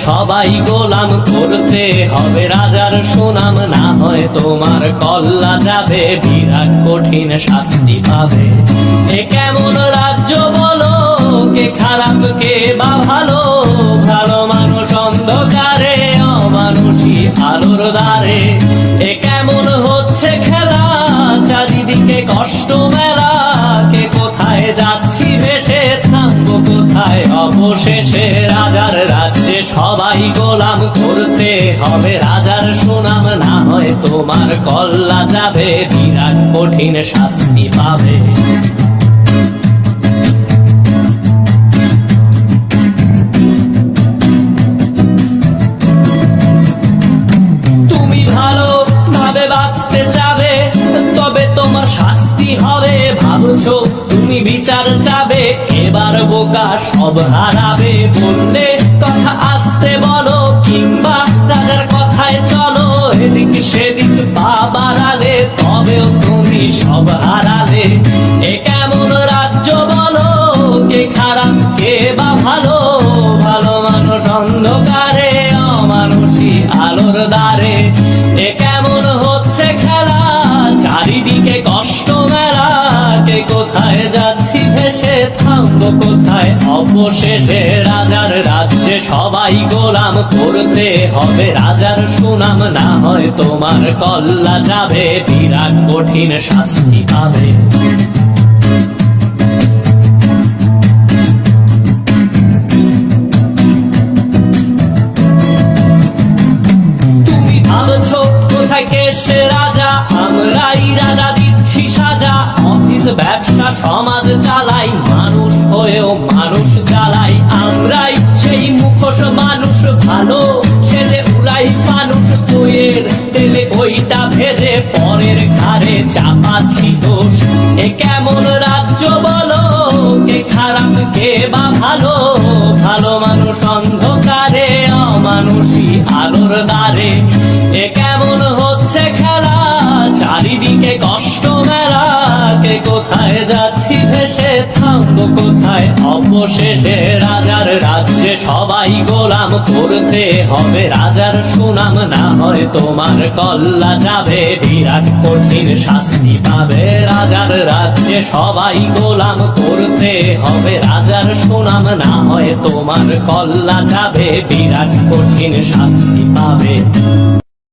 সবাই গোলাম, করতে হবে রাজার সুনাম, না হয় তোমার কল্লা যাবে, বিরাট কঠিন শাস্তি পাবে। এ কেমন রাজ্য বলো, কে খারাপ কে বা ভালো, ভালো মানুষ অন্ধকারে, অমানুষী আলোর দ্বারে। এ কেমন হচ্ছে খেলা, চারিদিকে কষ্ট মেলা, কে কোথায় যাচ্ছি ভেসে, থামবো কোথায় অবশেষে। রাজার রাজ্যে সবাই গোলাম, করতে হবে রাজার সুনাম, না হয় তোমার কল্লা যাবে, বিরাট কঠিন শাস্তি পাবে। তুমি ভালো ভাবে বাঁচতে চাবে, তবে তোমার শাস্তি হবে। ভাবছো তুমি বিচার চাবে, এবার বোকা সব হারাবে। বললে কথা আসতে বলো, কিংবা রাজার কথায় চলো, এদিক সেদিক পা বাড়ালে, তবেও তুমি সব হারালে। এ কেমন রাজ্য বলো, কে খারাপ কে বা ভালো, ভালো মানুষ অন্ধকারে, অমানুষী আলোর দ্বারে। এ কেমন হচ্ছে খেলা, চারিদিকে কষ্ট মেলা, কে কোথায় যাচ্ছি ভেসে, থামবো কোথায় অবশেষে। রাজার রাজ্যে সবাই গোলাম, করতে হবে রাজার সুনাম, না হয় তোমার কল্লা যাবে, বিরাট কঠিন শাস্তি পাবে। তুমি ভাবছো কোথায় কে সে রাজা, আমরাই রাজা দিচ্ছি সাজা। অফিস ব্যবসা সমাজ চালাই, মানুষ হয়েও মানুষ জ্বালাই। আমরাই সেই মুখোশ মানুষ ভালো, সেজে উড়াই মানুষ দইয়ের তেলে, ওইটা ভেজে পরের ঘাড়ে চাপাচ্ছি দোষ। এ কেমন রাজ্য বলো, কে খারাপ কে বা ভালো, ভালো মানুষ অন্ধকারে, অমানুষী আলোর দ্বারে। এ কেমন হচ্ছে খেলা, চারিদিকে কষ্ট মেলা, কে কোথায় যাচ্ছি ভেসে, থামবো কোথায় অবশেষে। রাজার রাজ্যে সবাই গোলাম, করতে হবে রাজার সুনাম, না হয় তোমার কল্লা যাবে, বিরাট কঠিন শাস্তি পাবে। রাজার রাজ্যে সবাই গোলাম, করতে হবে রাজার সুনাম, না হয় তোমার কল্লা যাবে, বিরাট কঠিন শাস্তি পাবে।